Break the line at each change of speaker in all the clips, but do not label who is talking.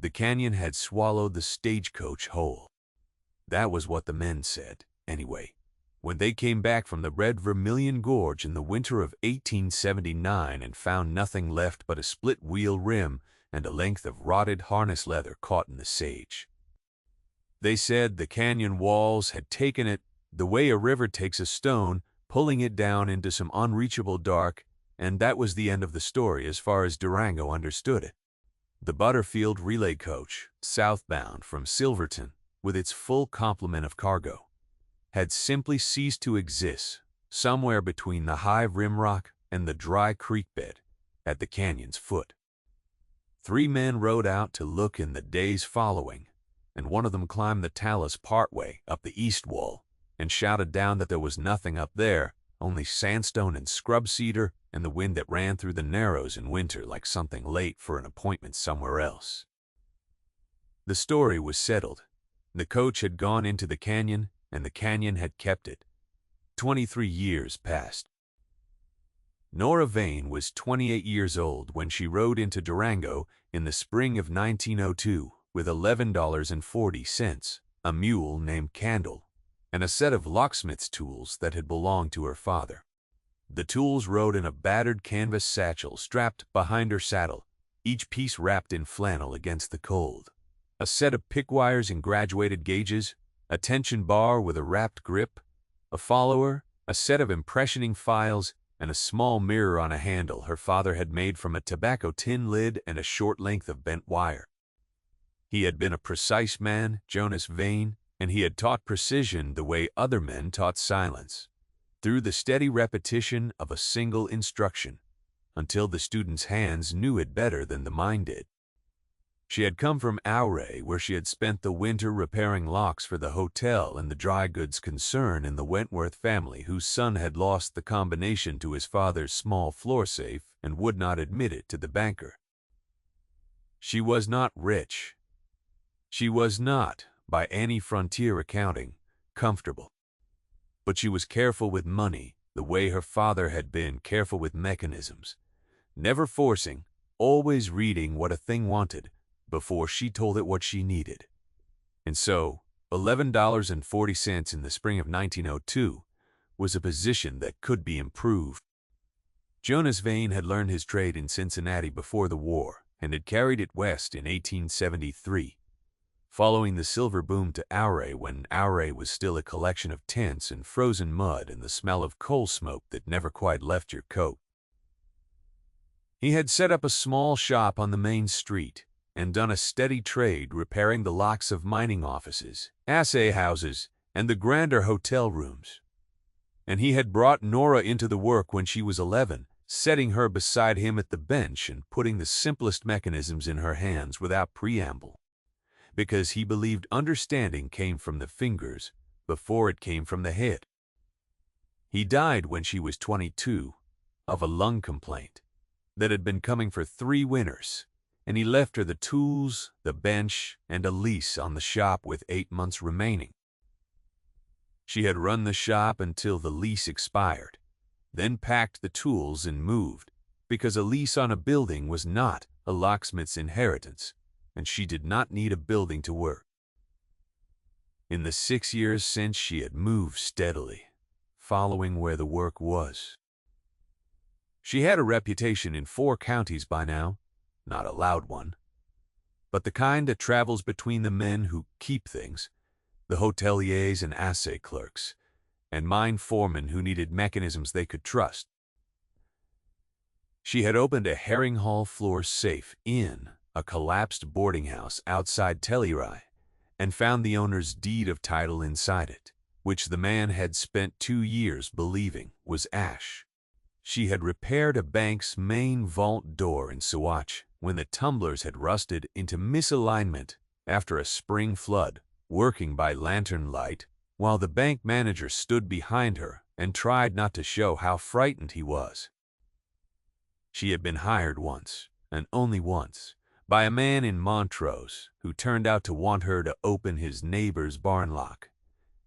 The canyon had swallowed the stagecoach whole. That was what the men said, anyway, when they came back from the Red Vermilion Gorge in the winter of 1879 and found nothing left but a split-wheel rim and a length of rotted harness leather caught in the sage. They said the canyon walls had taken it the way a river takes a stone, pulling it down into some unreachable dark, and that was the end of the story as far as Durango understood it. The Butterfield relay coach, southbound from Silverton, with its full complement of cargo, had simply ceased to exist somewhere between the high rim rock and the dry creek bed at the canyon's foot. 3 men rode out to look in the days following, and one of them climbed the talus partway up the east wall and shouted down that there was nothing up there, only sandstone and scrub cedar and the wind that ran through the narrows in winter like something late for an appointment somewhere else. The story was settled. The coach had gone into the canyon, and the canyon had kept it. 23 years passed. Nora Vane was 28 years old when she rode into Durango in the spring of 1902 with $11.40, a mule named Candle, and a set of locksmith's tools that had belonged to her father. The tools rode in a battered canvas satchel strapped behind her saddle, each piece wrapped in flannel against the cold. A set of pick wires and graduated gauges, a tension bar with a wrapped grip, a follower, a set of impressioning files, and a small mirror on a handle her father had made from a tobacco tin lid and a short length of bent wire. He had been a precise man, Jonas Vane, and he had taught precision the way other men taught silence, through the steady repetition of a single instruction, until the student's hands knew it better than the mind did. She had come from Ouray, where she had spent the winter repairing locks for the hotel and the dry goods concern in the Wentworth family, whose son had lost the combination to his father's small floor safe and would not admit it to the banker. She was not rich. She was not, by any frontier accounting, comfortable. But she was careful with money, the way her father had been careful with mechanisms, never forcing, always reading what a thing wanted before she told it what she needed. And so, $11.40 in the spring of 1902 was a position that could be improved. Jonas Vane had learned his trade in Cincinnati before the war and had carried it west in 1873. Following the silver boom to Ouray when Ouray was still a collection of tents and frozen mud and the smell of coal smoke that never quite left your coat. He had set up a small shop on the main street and done a steady trade repairing the locks of mining offices, assay houses, and the grander hotel rooms. And he had brought Nora into the work when she was 11, setting her beside him at the bench and putting the simplest mechanisms in her hands without preamble, because he believed understanding came from the fingers before it came from the head. He died when she was 22 of a lung complaint that had been coming for 3 winters, and he left her the tools, the bench, and a lease on the shop with 8 months remaining. She had run the shop until the lease expired, then packed the tools and moved, because a lease on a building was not a locksmith's inheritance, and she did not need a building to work. In the 6 years since, she had moved steadily, following where the work was. She had a reputation in 4 counties by now, not a loud one, but the kind that travels between the men who keep things, the hoteliers and assay clerks, and mine foremen who needed mechanisms they could trust. She had opened a herring hall floor safe in a collapsed boarding house outside Telluride and found the owner's deed of title inside it, which the man had spent 2 years believing was ash. She had repaired a bank's main vault door in Saguache when the tumblers had rusted into misalignment after a spring flood, working by lantern light while the bank manager stood behind her and tried not to show how frightened he was. She had been hired once, and only once, by a man in Montrose who turned out to want her to open his neighbor's barn lock,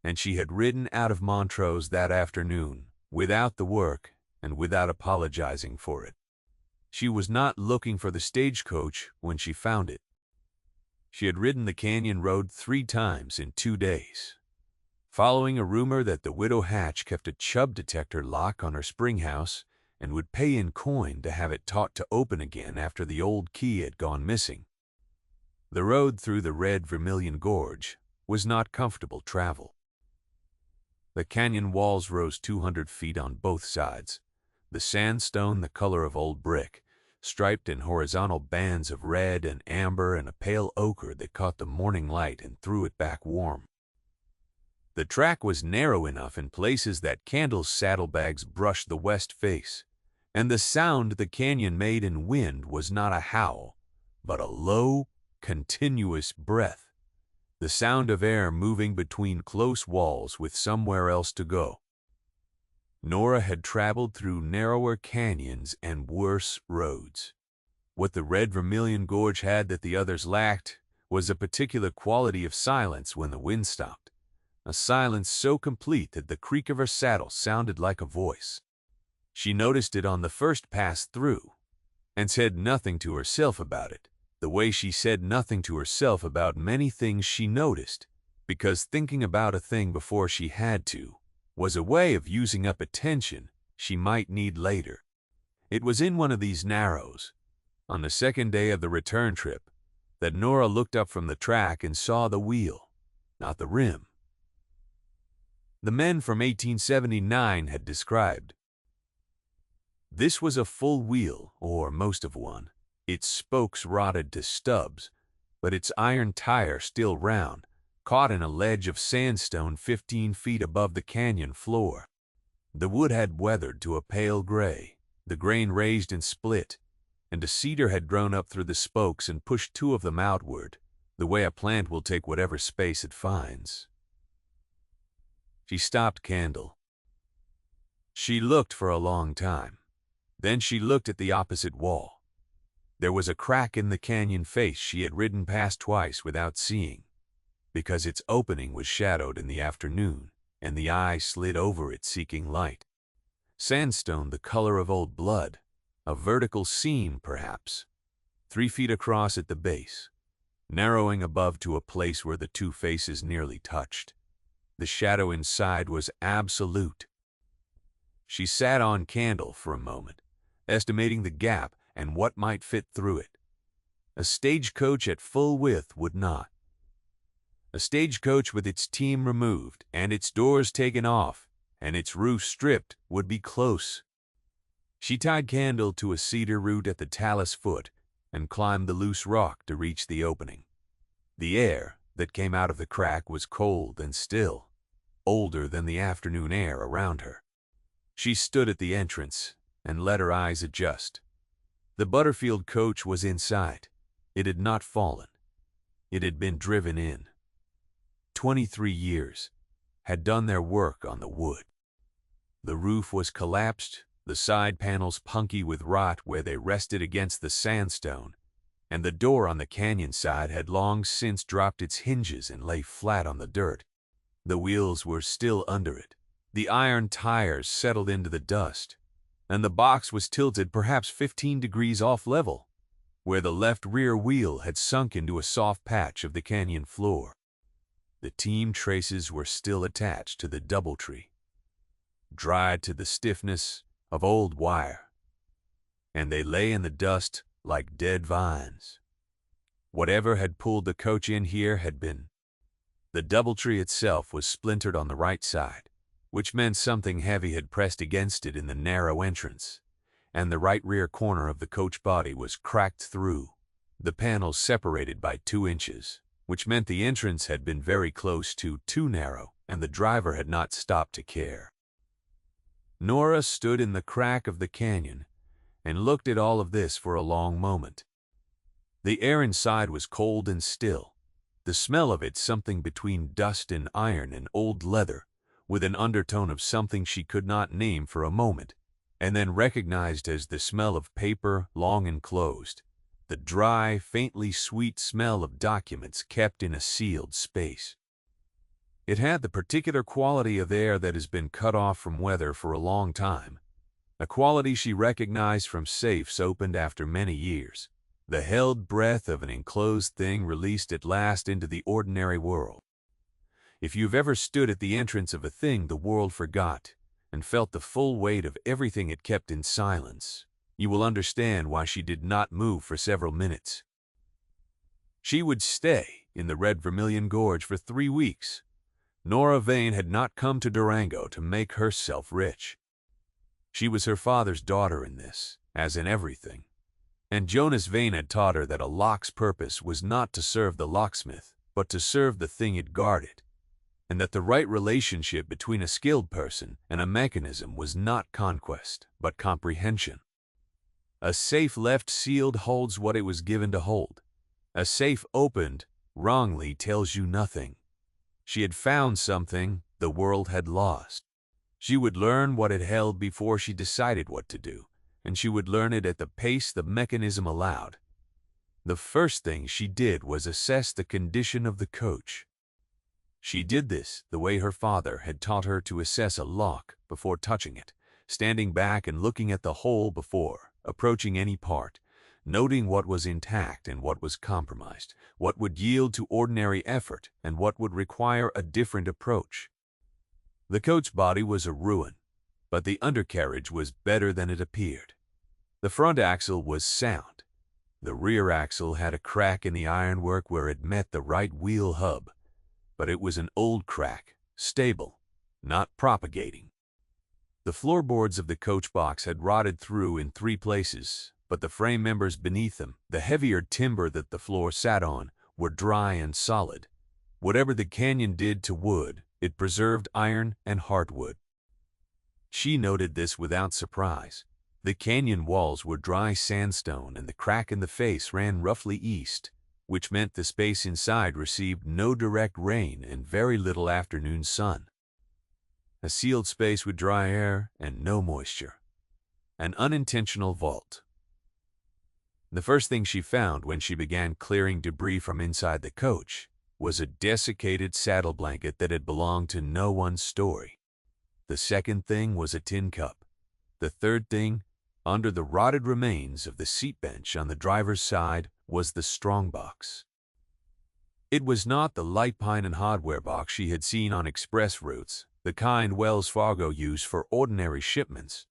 and she had ridden out of Montrose that afternoon without the work and without apologizing for it. She was not looking for the stagecoach when she found it. She had ridden the canyon road 3 times in 2 days, following a rumor that the widow Hatch kept a chub detector lock on her spring house and would pay in coin to have it taught to open again after the old key had gone missing. The road through the Red Vermilion Gorge was not comfortable travel. The canyon walls rose 200 feet on both sides, the sandstone the color of old brick, striped in horizontal bands of red and amber and a pale ochre that caught the morning light and threw it back warm. The track was narrow enough in places that Candle's saddlebags brushed the west face, and the sound the canyon made in wind was not a howl, but a low, continuous breath, the sound of air moving between close walls with somewhere else to go. Nora had traveled through narrower canyons and worse roads. What the Red Vermilion Gorge had that the others lacked was a particular quality of silence when the wind stopped, a silence so complete that the creak of her saddle sounded like a voice. She noticed it on the first pass through, and said nothing to herself about it, the way she said nothing to herself about many things she noticed, because thinking about a thing before she had to was a way of using up attention she might need later. It was in one of these narrows, on the second day of the return trip, that Nora looked up from the track and saw the wheel, not the rim. The men from 1879 had described. This was a full wheel, or most of one, its spokes rotted to stubs, but its iron tire still round, caught in a ledge of sandstone 15 feet above the canyon floor. The wood had weathered to a pale gray, the grain raised and split, and a cedar had grown up through the spokes and pushed 2 of them outward, the way a plant will take whatever space it finds. She stopped Candle. She looked for a long time. Then she looked at the opposite wall. There was a crack in the canyon face she had ridden past twice without seeing, because its opening was shadowed in the afternoon, and the eye slid over it seeking light. Sandstone the color of old blood, a vertical seam perhaps, 3 feet across at the base, narrowing above to a place where the 2 faces nearly touched. The shadow inside was absolute. She sat on Candle for a moment, estimating the gap and what might fit through it. A stagecoach at full width would not. A stagecoach with its team removed and its doors taken off and its roof stripped would be close. She tied Candle to a cedar root at the talus foot and climbed the loose rock to reach the opening. The air that came out of the crack was cold and still, older than the afternoon air around her. She stood at the entrance and let her eyes adjust. The Butterfield coach was inside. It had not fallen. It had been driven in. 23 years had done their work on the wood. The roof was collapsed, the side panels punky with rot where they rested against the sandstone, and the door on the canyon side had long since dropped its hinges and lay flat on the dirt. The wheels were still under it. The iron tires settled into the dust, and the box was tilted perhaps 15 degrees off level, where the left rear wheel had sunk into a soft patch of the canyon floor. The team traces were still attached to the doubletree, dried to the stiffness of old wire, and they lay in the dust like dead vines. Whatever had pulled the coach in here had been. The doubletree itself was splintered on the right side, which meant something heavy had pressed against it in the narrow entrance, and the right rear corner of the coach body was cracked through, the panels separated by 2 inches, which meant the entrance had been very close to too narrow, and the driver had not stopped to care. Nora stood in the crack of the canyon and looked at all of this for a long moment. The air inside was cold and still, the smell of it something between dust and iron and old leather, with an undertone of something she could not name for a moment, and then recognized as the smell of paper long enclosed, the dry, faintly sweet smell of documents kept in a sealed space. It had the particular quality of air that has been cut off from weather for a long time, a quality she recognized from safes opened after many years. The held breath of an enclosed thing released at last into the ordinary world. If you've ever stood at the entrance of a thing the world forgot and felt the full weight of everything it kept in silence, you will understand why she did not move for several minutes. She would stay in the Red Vermilion Gorge for 3 weeks. Nora Vane had not come to Durango to make herself rich. She was her father's daughter in this, as in everything. And Jonas Vane had taught her that a lock's purpose was not to serve the locksmith, but to serve the thing it guarded, and that the right relationship between a skilled person and a mechanism was not conquest, but comprehension. A safe left sealed holds what it was given to hold. A safe opened wrongly tells you nothing. She had found something the world had lost. She would learn what it held before she decided what to do, and she would learn it at the pace the mechanism allowed. The first thing she did was assess the condition of the coach. She did this the way her father had taught her to assess a lock before touching it, standing back and looking at the whole before approaching any part, noting what was intact and what was compromised, what would yield to ordinary effort and what would require a different approach. The coach body was a ruin, but the undercarriage was better than it appeared. The front axle was sound. The rear axle had a crack in the ironwork where it met the right wheel hub, but it was an old crack, stable, not propagating. The floorboards of the coach box had rotted through in 3 places, but the frame members beneath them, the heavier timber that the floor sat on, were dry and solid. Whatever the canyon did to wood, it preserved iron and hardwood. She noted this without surprise. The canyon walls were dry sandstone and the crack in the face ran roughly east, which meant the space inside received no direct rain and very little afternoon sun. A sealed space with dry air and no moisture. An unintentional vault. The first thing she found when she began clearing debris from inside the coach was a desiccated saddle blanket that had belonged to no one's story. The second thing was a tin cup. The third thing, under the rotted remains of the seat bench on the driver's side, was the Strongbox. It was not the light pine and hardware box she had seen on express routes, the kind Wells Fargo used for ordinary shipments.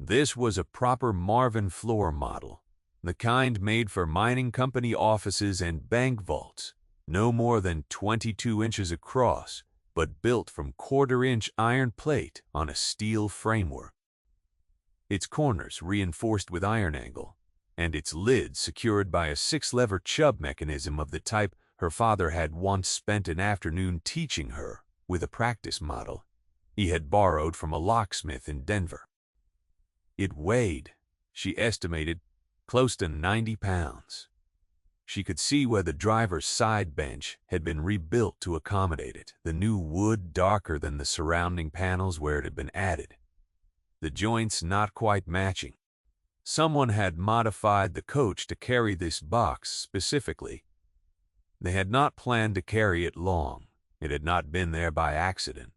This was a proper Marvin floor model, the kind made for mining company offices and bank vaults, no more than 22 inches across, but built from 1/4-inch iron plate on a steel framework. Its corners reinforced with iron angle, and its lid secured by a 6-lever Chubb mechanism of the type her father had once spent an afternoon teaching her with a practice model he had borrowed from a locksmith in Denver. It weighed, she estimated, close to 90 pounds. She could see where the driver's side bench had been rebuilt to accommodate it, the new wood darker than the surrounding panels where it had been added, the joints not quite matching. Someone had modified the coach to carry this box specifically. They had not planned to carry it long. It had not been there by accident.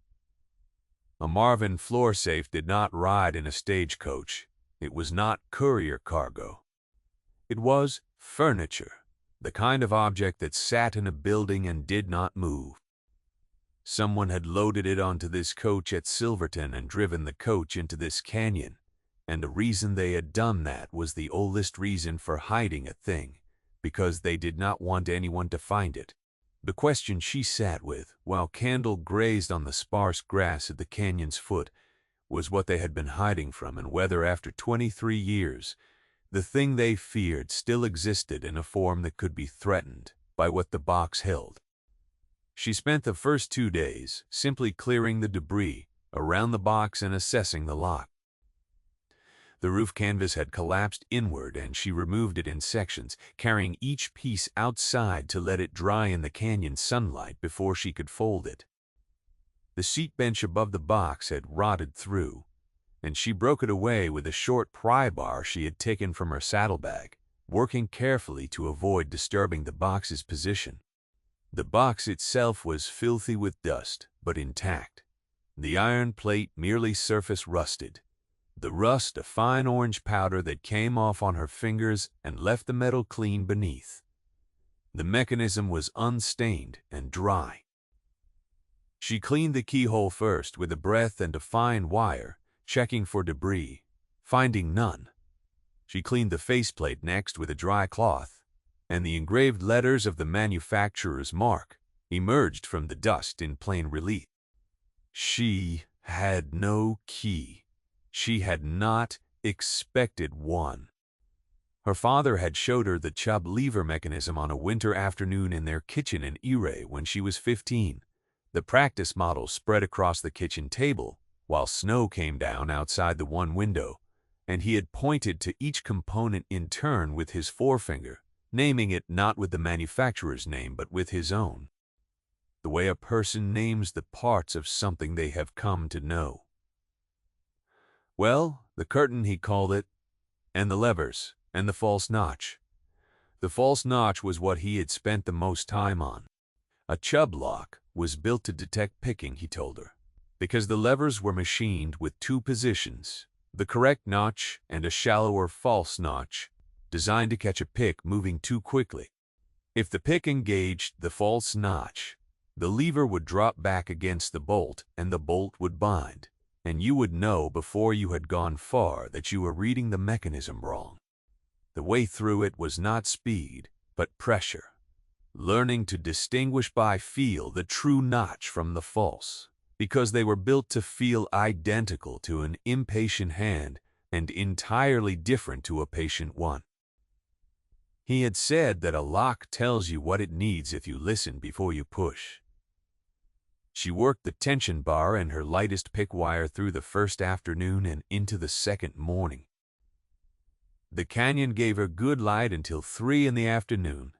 A Marvin floor safe did not ride in a stagecoach. It was not courier cargo. It was furniture, the kind of object that sat in a building and did not move. Someone had loaded it onto this coach at Silverton and driven the coach into this canyon, and the reason they had done that was the oldest reason for hiding a thing, because they did not want anyone to find it. The question she sat with, while candle grazed on the sparse grass at the canyon's foot, was what they had been hiding from and whether after 23 years, the thing they feared still existed in a form that could be threatened by what the box held. She spent the first 2 days simply clearing the debris around the box and assessing the lock. The roof canvas had collapsed inward and she removed it in sections, carrying each piece outside to let it dry in the canyon sunlight before she could fold it. The seat bench above the box had rotted through, and she broke it away with a short pry bar she had taken from her saddlebag, working carefully to avoid disturbing the box's position. The box itself was filthy with dust, but intact. The iron plate merely surface rusted. the rust a fine orange powder that came off on her fingers and left the metal clean beneath. The mechanism was unstained and dry. She cleaned the keyhole first with a breath and a fine wire, checking for debris, finding none. She cleaned the faceplate next with a dry cloth, and the engraved letters of the manufacturer's mark emerged from the dust in plain relief. She had no key. She had not expected one. Her father had showed her the Chubb lever mechanism on a winter afternoon in their kitchen in Erie when she was 15. The practice model spread across the kitchen table, while snow came down outside the one window, and he had pointed to each component in turn with his forefinger, naming it not with the manufacturer's name but with his own. The way a person names the parts of something they have come to know. Well, the curtain, he called it, and the levers, and the false notch. The false notch was what he had spent the most time on. A Chubb lock was built to detect picking, he told her, because the levers were machined with two positions, the correct notch and a shallower false notch, designed to catch a pick moving too quickly. If the pick engaged the false notch, the lever would drop back against the bolt and the bolt would bind, and you would know before you had gone far that you were reading the mechanism wrong. The way through it was not speed, but pressure. Learning to distinguish by feel the true notch from the false, because they were built to feel identical to an impatient hand and entirely different to a patient one. He had said that a lock tells you what it needs if you listen before you push. She worked the tension bar and her lightest pick wire through the first afternoon and into the second morning. The canyon gave her good light until 3 in the afternoon,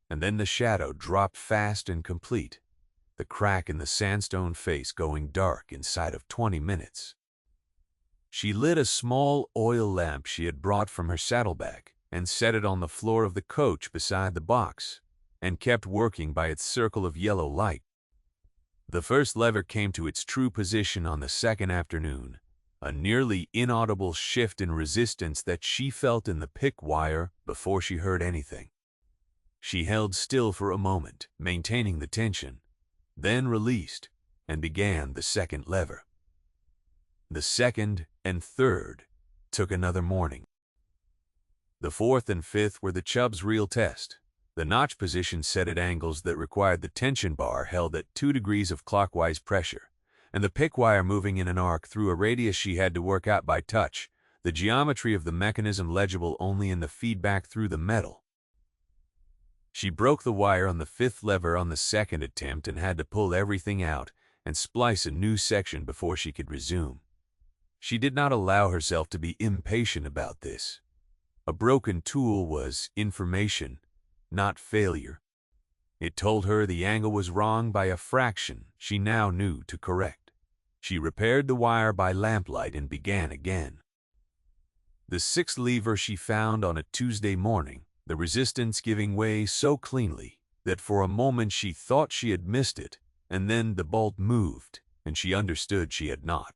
and then the shadow dropped fast and complete, the crack in the sandstone face going dark inside of 20 minutes. She lit a small oil lamp she had brought from her saddlebag and set it on the floor of the coach beside the box, and kept working by its circle of yellow light. The first lever came to its true position on the second afternoon, a nearly inaudible shift in resistance that she felt in the pick wire before she heard anything. She held still for a moment, maintaining the tension, then released and began the second lever. The second and third took another morning. The fourth and fifth were the Chubb's real test. The notch position set at angles that required the tension bar held at 2 degrees of clockwise pressure, and the pick wire moving in an arc through a radius she had to work out by touch, the geometry of the mechanism legible only in the feedback through the metal. She broke the wire on the 5th lever on the second attempt and had to pull everything out and splice a new section before she could resume. She did not allow herself to be impatient about this. A broken tool was information, not failure. It told her the angle was wrong by a fraction she now knew to correct. She repaired the wire by lamplight and began again. The 6th lever she found on a Tuesday morning, the resistance giving way so cleanly that for a moment she thought she had missed it, and then the bolt moved, and she understood she had not.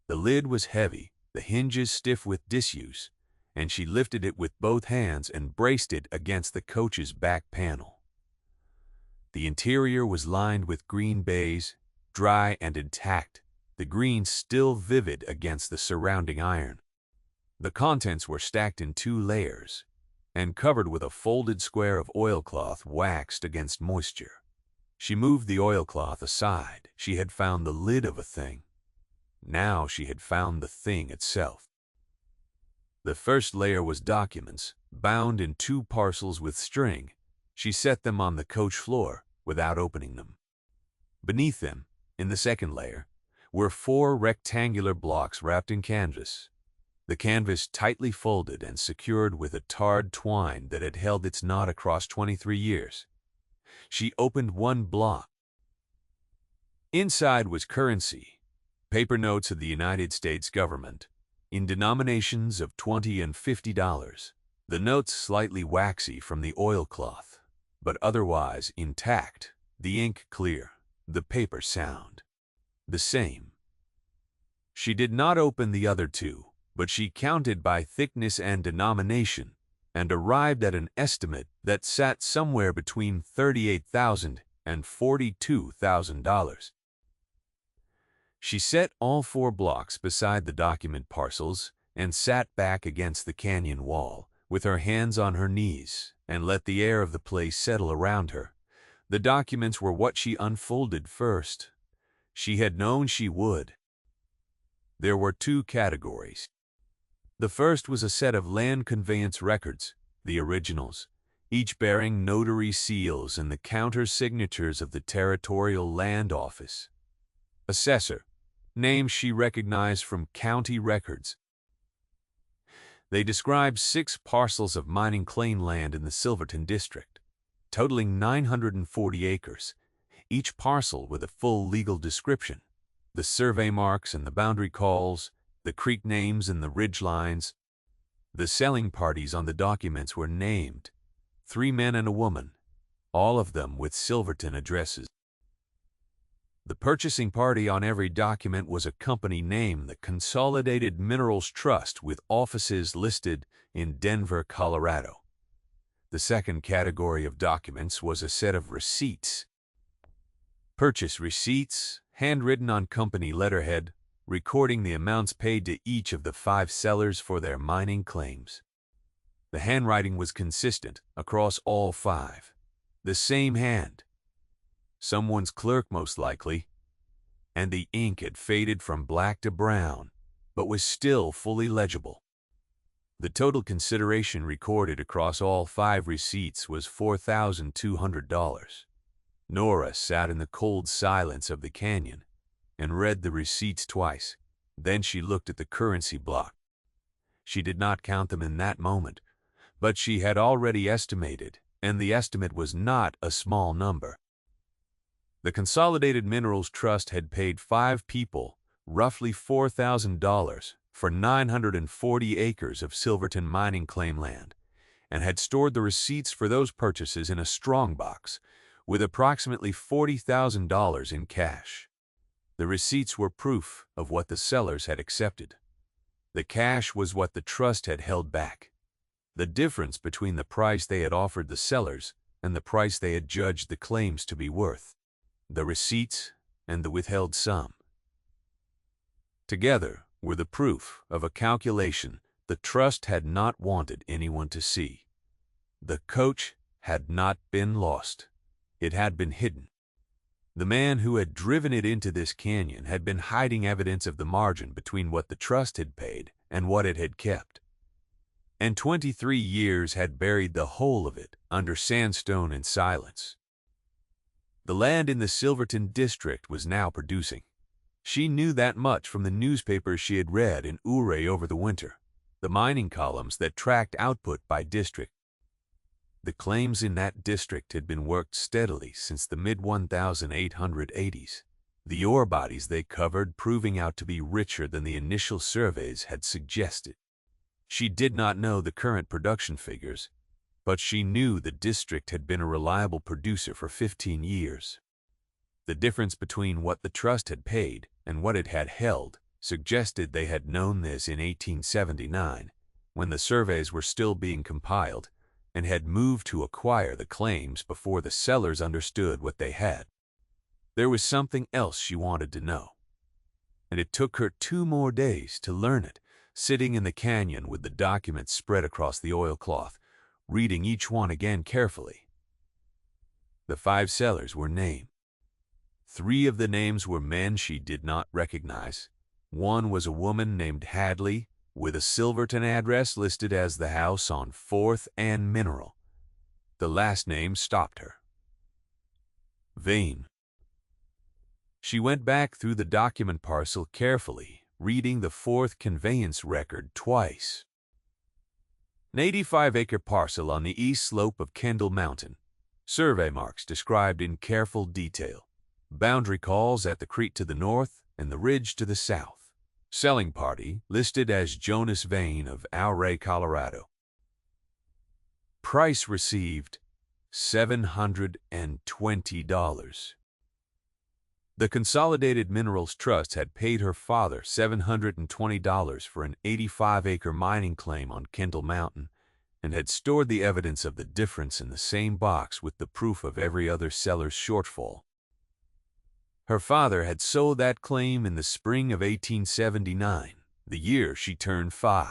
The lid was heavy, the hinges stiff with disuse, and she lifted it with both hands and braced it against the coach's back panel. The interior was lined with green baize, dry and intact, the green still vivid against the surrounding iron. The contents were stacked in 2 layers, and covered with a folded square of oilcloth waxed against moisture. She moved the oilcloth aside. She had found the lid of a thing. Now she had found the thing itself. The first layer was documents, bound in 2 parcels with string. She set them on the coach floor without opening them. Beneath them, in the second layer, were 4 rectangular blocks wrapped in canvas. The canvas tightly folded and secured with a tarred twine that had held its knot across 23 years. She opened one block. Inside was currency, paper notes of the United States government, in denominations of $20 and $50. The notes slightly waxy from the oilcloth, but otherwise intact, the ink clear, the paper sound. The same. She did not open the other two, but she counted by thickness and denomination, and arrived at an estimate that sat somewhere between $38,000 and $42,000. She set all 4 blocks beside the document parcels and sat back against the canyon wall, with her hands on her knees, and let the air of the place settle around her. The documents were what she unfolded first. She had known she would. There were 2 categories. The first was a set of land conveyance records, the originals, each bearing notary seals and the counter-signatures of the Territorial Land Office. Assessor, names she recognized from county records. They described 6 parcels of mining claim land in the Silverton district, totaling 940 acres, each parcel with a full legal description, the survey marks and the boundary calls, the creek names and the ridge lines. The selling parties on the documents were named, 3 men and a woman, all of them with Silverton addresses. The purchasing party on every document was a company named the Consolidated Minerals Trust with offices listed in Denver, Colorado. The second category of documents was a set of receipts. Purchase receipts, handwritten on company letterhead, recording the amounts paid to each of the 5 sellers for their mining claims. The handwriting was consistent across all 5. The same hand. Someone's clerk most likely, and the ink had faded from black to brown, but was still fully legible. The total consideration recorded across all 5 receipts was $4,200. Nora sat in the cold silence of the canyon and read the receipts twice. Then she looked at the currency block. She did not count them in that moment, but she had already estimated, and the estimate was not a small number. The Consolidated Minerals Trust had paid 5 people roughly $4,000 for 940 acres of Silverton mining claim land, and had stored the receipts for those purchases in a Strongbox with approximately $40,000 in cash. The receipts were proof of what the sellers had accepted. The cash was what the trust had held back, the difference between the price they had offered the sellers and the price they had judged the claims to be worth. The receipts and the withheld sum together were the proof of a calculation the trust had not wanted anyone to see. The coach had not been lost. It had been hidden. The man who had driven it into this canyon had been hiding evidence of the margin between what the trust had paid and what it had kept. And 23 years had buried the whole of it under sandstone and silence. The land in the Silverton district was now producing. She knew that much from the newspapers she had read in Ouray over the winter, the mining columns that tracked output by district. The claims in that district had been worked steadily since the mid-1880s, the ore bodies they covered proving out to be richer than the initial surveys had suggested. She did not know the current production figures, but she knew the district had been a reliable producer for 15 years. The difference between what the trust had paid and what it had held suggested they had known this in 1879, when the surveys were still being compiled, and had moved to acquire the claims before the sellers understood what they had. There was something else she wanted to know, and it took her 2 more days to learn it, sitting in the canyon with the documents spread across the oilcloth, reading each one again carefully. The 5 sellers were named. 3 of the names were men she did not recognize. One was a woman named Hadley, with a Silverton address listed as the house on 4th and Mineral. The last name stopped her. Vane. She went back through the document parcel carefully, reading the 4th conveyance record twice. An 85-acre parcel on the east slope of Kendall Mountain. Survey marks described in careful detail. Boundary calls at the creek to the north and the ridge to the south. Selling party listed as Jonas Vane of Ouray, Colorado. Price received $720. The Consolidated Minerals Trust had paid her father $720 for an 85-acre mining claim on Kendall Mountain and had stored the evidence of the difference in the same box with the proof of every other seller's shortfall. Her father had sold that claim in the spring of 1879, the year she turned 5.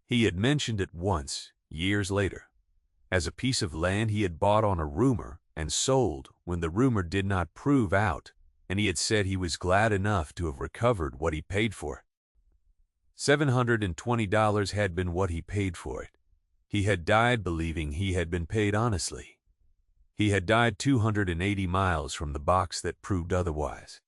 He had mentioned it once, years later, as a piece of land he had bought on a rumor and sold when the rumor did not prove out, and he had said he was glad enough to have recovered what he paid for it. $720 had been what he paid for it. He had died believing he had been paid honestly. He had died 280 miles from the box that proved otherwise.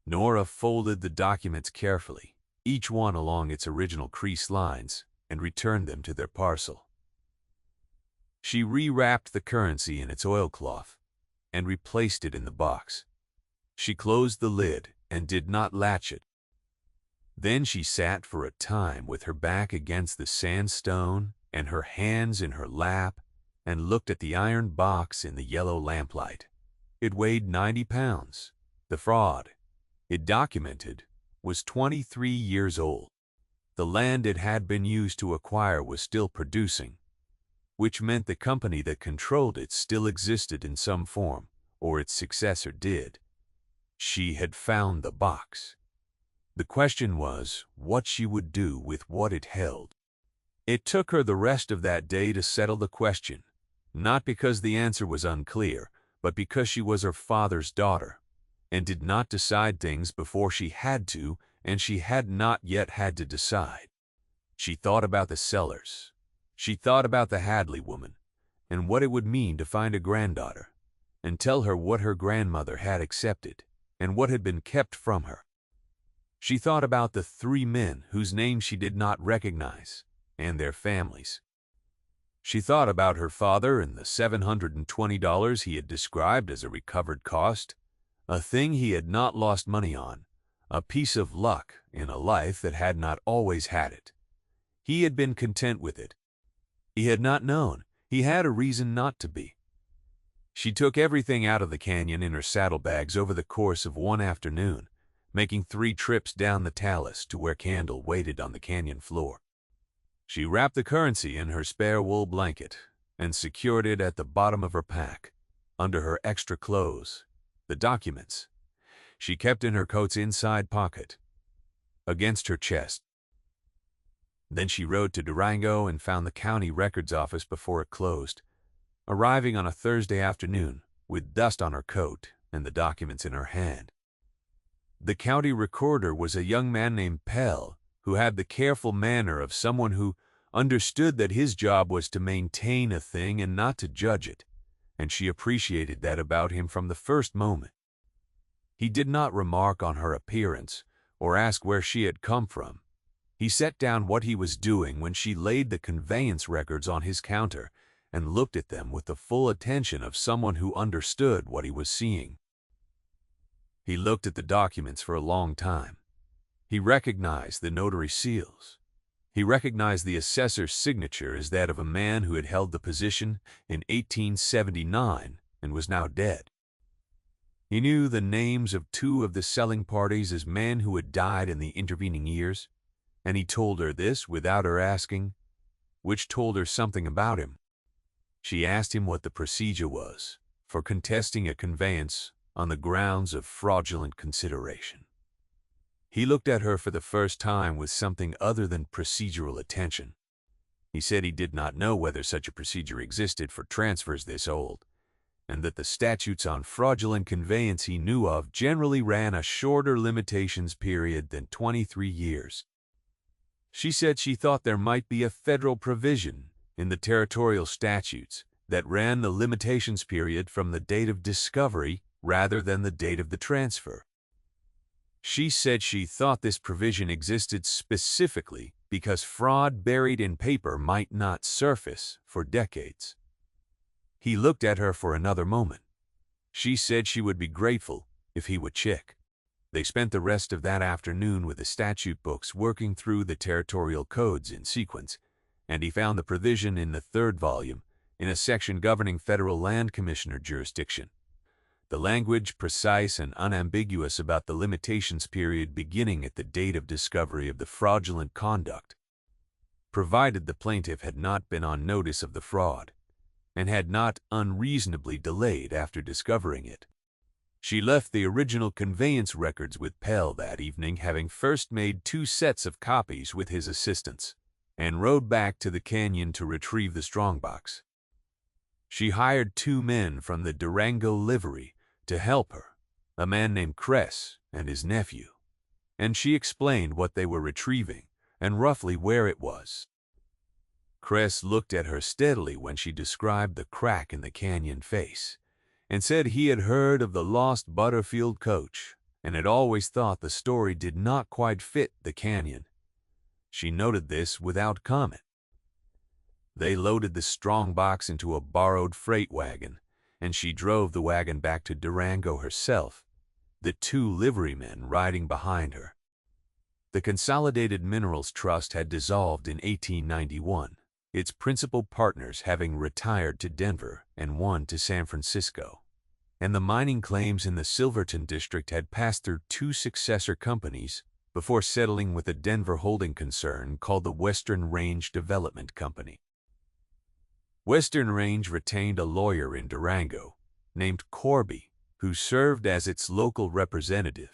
Nora folded the documents carefully, each one along its original crease lines, and returned them to their parcel. She rewrapped the currency in its oilcloth and replaced it in the box. She closed the lid and did not latch it. Then she sat for a time with her back against the sandstone and her hands in her lap and looked at the iron box in the yellow lamplight. It weighed 90 pounds. The fraud, it documented, was 23 years old. The land it had been used to acquire was still producing, which meant the company that controlled it still existed in some form, or its successor did. She had found the box. The question was what she would do with what it held. It took her the rest of that day to settle the question, not because the answer was unclear, but because she was her father's daughter, and did not decide things before she had to, and she had not yet had to decide. She thought about the Sellers. She thought about the Hadley woman, and what it would mean to find a granddaughter, and tell her what her grandmother had accepted, and what had been kept from her. She thought about the 3 men whose names she did not recognize, and their families. She thought about her father and the $720 he had described as a recovered cost, a thing he had not lost money on, a piece of luck in a life that had not always had it. He had been content with it. He had not known. He had a reason not to be. She took everything out of the canyon in her saddlebags over the course of one afternoon, making 3 trips down the talus to where Kendall waited on the canyon floor. She wrapped the currency in her spare wool blanket and secured it at the bottom of her pack, under her extra clothes. The documents she kept in her coat's inside pocket, against her chest. Then she rode to Durango and found the county records office before it closed, arriving on a Thursday afternoon with dust on her coat and the documents in her hand. The county recorder was a young man named Pell, who had the careful manner of someone who understood that his job was to maintain a thing and not to judge it, and she appreciated that about him from the first moment. He did not remark on her appearance or ask where she had come from. He set down what he was doing when she laid the conveyance records on his counter and looked at them with the full attention of someone who understood what he was seeing. He looked at the documents for a long time. He recognized the notary seals. He recognized the assessor's signature as that of a man who had held the position in 1879 and was now dead. He knew the names of 2 of the selling parties as men who had died in the intervening years, and he told her this without her asking, which told her something about him. She asked him what the procedure was for contesting a conveyance on the grounds of fraudulent consideration. He looked at her for the first time with something other than procedural attention. He said he did not know whether such a procedure existed for transfers this old, and that the statutes on fraudulent conveyance he knew of generally ran a shorter limitations period than 23 years. She said she thought there might be a federal provision in the territorial statutes that ran the limitations period from the date of discovery rather than the date of the transfer. She said she thought this provision existed specifically because fraud buried in paper might not surface for decades. He looked at her for another moment. She said she would be grateful if he would check. They spent the rest of that afternoon with the statute books working through the territorial codes in sequence, and he found the provision in the 3rd volume in a section governing federal land commissioner jurisdiction. the language precise and unambiguous about the limitations period beginning at the date of discovery of the fraudulent conduct, provided the plaintiff had not been on notice of the fraud and had not unreasonably delayed after discovering it. She left the original conveyance records with Pell that evening, having first made 2 sets of copies with his assistants, and rode back to the canyon to retrieve the strongbox. She hired 2 men from the Durango livery to help her, a man named Kress and his nephew, and she explained what they were retrieving and roughly where it was. Kress looked at her steadily when she described the crack in the canyon face, and said he had heard of the lost Butterfield coach and had always thought the story did not quite fit the canyon. She noted this without comment. They loaded the strongbox into a borrowed freight wagon, and she drove the wagon back to Durango herself, the 2 liverymen riding behind her. The Consolidated Minerals Trust had dissolved in 1891, its principal partners having retired to Denver and one to San Francisco, and the mining claims in the Silverton district had passed through 2 successor companies before settling with a Denver holding concern called the Western Range Development Company. Western Range retained a lawyer in Durango named Corby, who served as its local representative,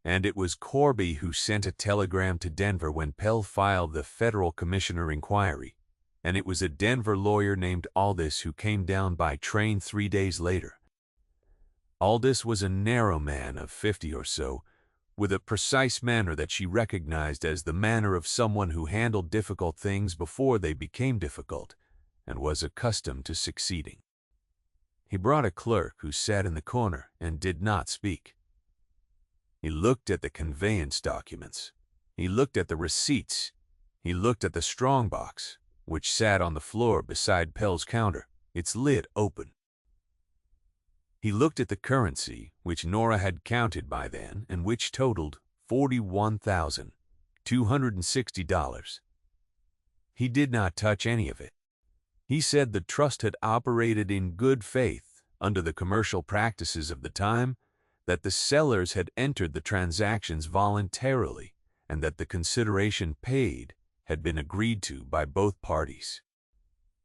and it was Corby who sent a telegram to Denver when Pell filed the federal commissioner inquiry, and it was a Denver lawyer named Aldis who came down by train 3 days later. Aldis was a narrow man of 50 or so, with a precise manner that she recognized as the manner of someone who handled difficult things before they became difficult and was accustomed to succeeding. He brought a clerk who sat in the corner and did not speak. He looked at the conveyance documents. He looked at the receipts. He looked at the strongbox, which sat on the floor beside Pell's counter, its lid open. He looked at the currency, which Nora had counted by then and which totaled $41,260. He did not touch any of it. He said the trust had operated in good faith under the commercial practices of the time, that the sellers had entered the transactions voluntarily, and that the consideration paid had been agreed to by both parties.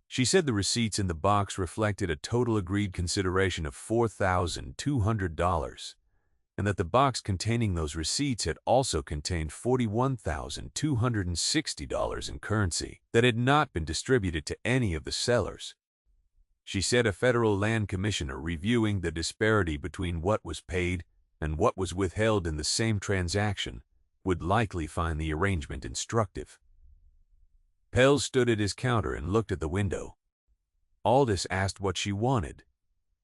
She said the receipts in the box reflected a total agreed consideration of $4,200, and that the box containing those receipts had also contained $41,260 in currency that had not been distributed to any of the sellers. She said a federal land commissioner reviewing the disparity between what was paid and what was withheld in the same transaction would likely find the arrangement instructive. Pell stood at his counter and looked at the window. Aldis asked what she wanted.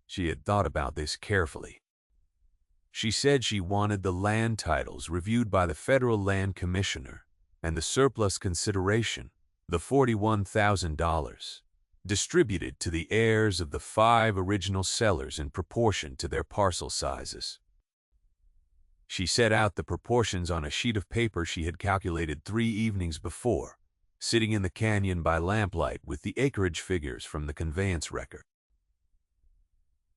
She had thought about this carefully. She said she wanted the land titles reviewed by the federal land commissioner and the surplus consideration, the $41,000, distributed to the heirs of the 5 original sellers in proportion to their parcel sizes. She set out the proportions on a sheet of paper she had calculated 3 evenings before, sitting in the canyon by lamplight with the acreage figures from the conveyance record.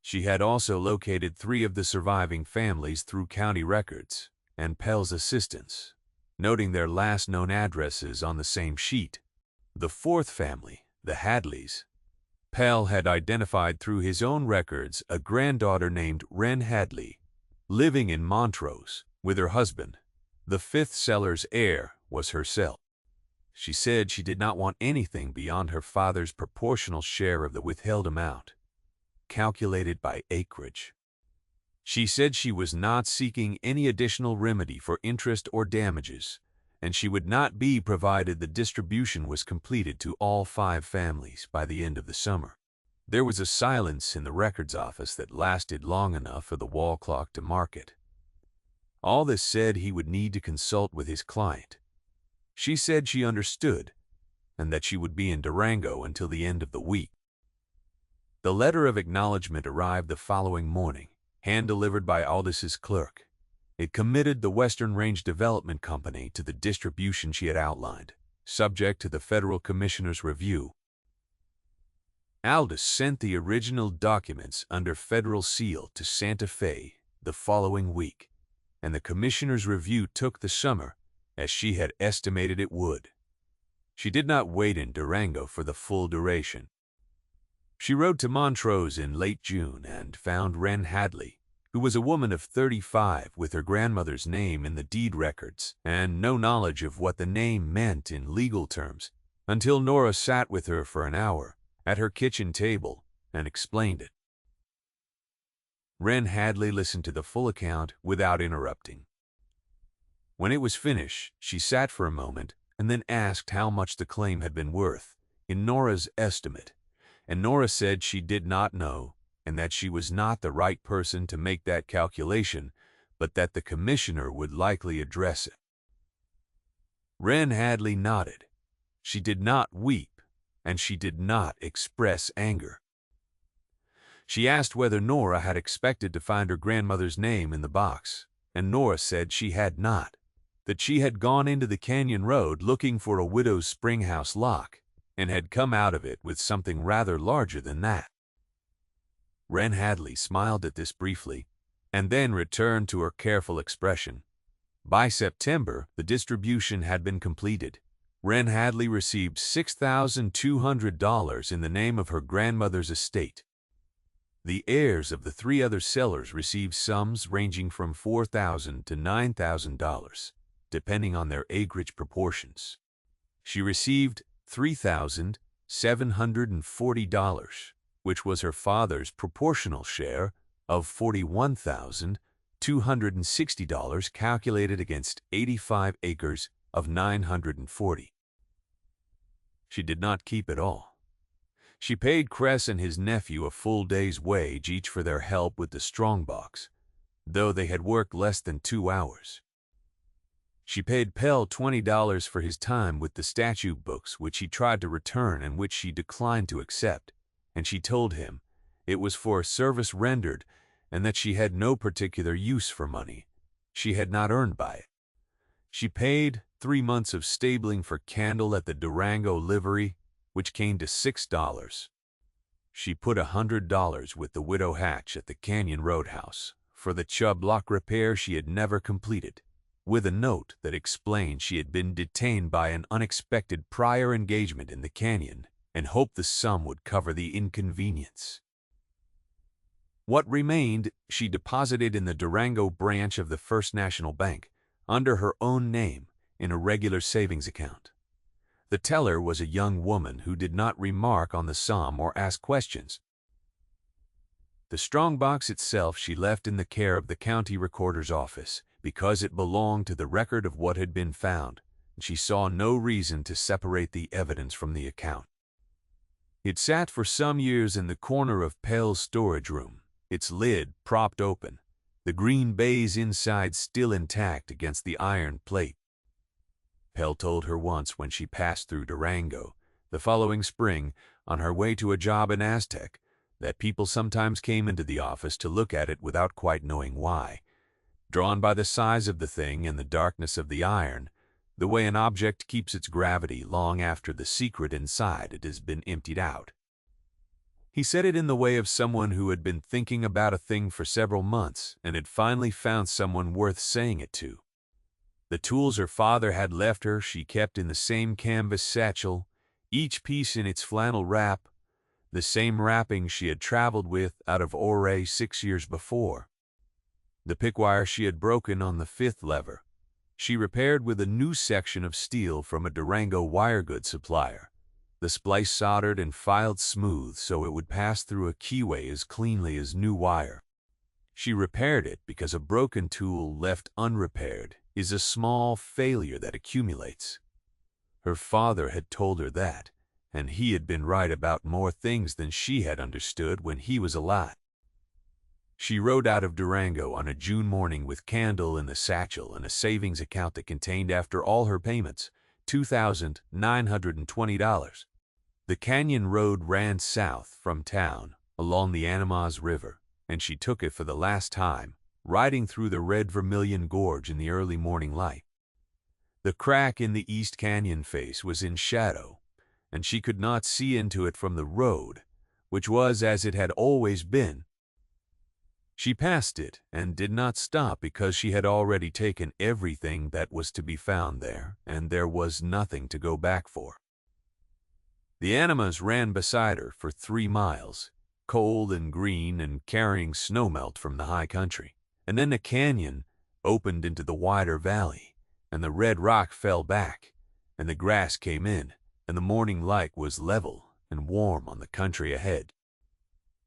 She had also located 3 of the surviving families through county records and Pell's assistance, noting their last known addresses on the same sheet. The 4th family, the Hadleys, Pell had identified through his own records a granddaughter named Wren Hadley, living in Montrose with her husband. The 5th seller's heir was herself. She said she did not want anything beyond her father's proportional share of the withheld amount, calculated by acreage. She said she was not seeking any additional remedy for interest or damages, and she would not be provided the distribution was completed to all 5 families by the end of the summer. There was a silence in the records office that lasted long enough for the wall clock to mark it. Aldis said he would need to consult with his client. She said she understood, and that she would be in Durango until the end of the week. The letter of acknowledgment arrived the following morning, hand-delivered by Aldis's clerk. It committed the Western Range Development Company to the distribution she had outlined, subject to the federal commissioner's review. Aldous sent the original documents under federal seal to Santa Fe the following week, and the commissioner's review took the summer, as she had estimated it would. She did not wait in Durango for the full duration. She rode to Montrose in late June and found Wren Hadley, who was a woman of 35 with her grandmother's name in the deed records and no knowledge of what the name meant in legal terms, until Nora sat with her for an hour at her kitchen table and explained it. Wren Hadley listened to the full account without interrupting. When it was finished, she sat for a moment and then asked how much the claim had been worth, in Nora's estimate, and Nora said she did not know and that she was not the right person to make that calculation, but that the commissioner would likely address it. Wren Hadley nodded. She did not weep, and she did not express anger. She asked whether Nora had expected to find her grandmother's name in the box, and Nora said she had not, that she had gone into the canyon road looking for a widow's springhouse lock, and had come out of it with something rather larger than that. Wren Hadley smiled at this briefly, and then returned to her careful expression. By September, the distribution had been completed. Wren Hadley received $6,200 in the name of her grandmother's estate. The heirs of the three other sellers received sums ranging from $4,000 to $9,000, depending on their acreage proportions. She received $3,740, which was her father's proportional share of $41,260 calculated against 85 acres of 940. She did not keep it all. She paid Cress and his nephew a full day's wage each for their help with the Strongbox, though they had worked less than 2 hours. She paid Pell $20 for his time with the statute books, which he tried to return and which she declined to accept, and she told him it was for a service rendered and that she had no particular use for money she had not earned by it. She paid 3 months of stabling for Candle at the Durango livery, which came to $6. She put $100 with the Widow Hatch at the Canyon Roadhouse for the Chubb lock repair she had never completed, with a note that explained she had been detained by an unexpected prior engagement in the canyon and hoped the sum would cover the inconvenience. What remained she deposited in the Durango branch of the First National Bank under her own name in a regular savings account. The teller was a young woman who did not remark on the sum or ask questions. The Strongbox itself she left in the care of the county recorder's office because it belonged to the record of what had been found, and she saw no reason to separate the evidence from the account. It sat for some years in the corner of Pell's storage room, its lid propped open, the green baize inside still intact against the iron plate. Pell told her once when she passed through Durango, the following spring, on her way to a job in Aztec, that people sometimes came into the office to look at it without quite knowing why, drawn by the size of the thing and the darkness of the iron, the way an object keeps its gravity long after the secret inside it has been emptied out. He said it in the way of someone who had been thinking about a thing for several months and had finally found someone worth saying it to. The tools her father had left her she kept in the same canvas satchel, each piece in its flannel wrap, the same wrapping she had traveled with out of Ouray 6 years before. The pickwire she had broken on the 5th lever she repaired with a new section of steel from a Durango wire goods supplier, the splice soldered and filed smooth so it would pass through a keyway as cleanly as new wire. She repaired it because a broken tool left unrepaired is a small failure that accumulates. Her father had told her that, and he had been right about more things than she had understood when he was alive. She rode out of Durango on a June morning with Candle in the satchel and a savings account that contained, after all her payments, $2,920. The canyon road ran south from town along the Animas River, and she took it for the last time, riding through the red Vermilion Gorge in the early morning light. The crack in the East Canyon face was in shadow, and she could not see into it from the road, which was as it had always been. She passed it and did not stop because she had already taken everything that was to be found there, and there was nothing to go back for. The animas ran beside her for 3 miles, cold and green and carrying snowmelt from the high country. And then the canyon opened into the wider valley, and the red rock fell back, and the grass came in, and the morning light was level and warm on the country ahead.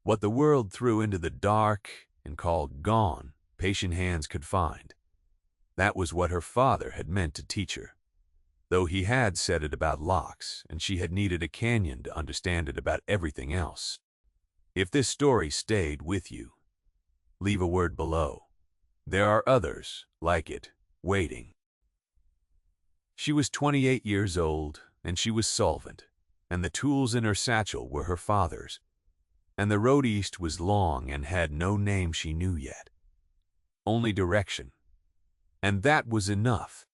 What the world threw into the dark and called gone, patient hands could find. That was what her father had meant to teach her, though he had said it about locks, and she had needed a canyon to understand it about everything else. If this story stayed with you, leave a word below. There are others like it, waiting. She was 28 years old, and she was solvent, and the tools in her satchel were her father's, and the road east was long and had no name she knew yet, only direction, and that was enough.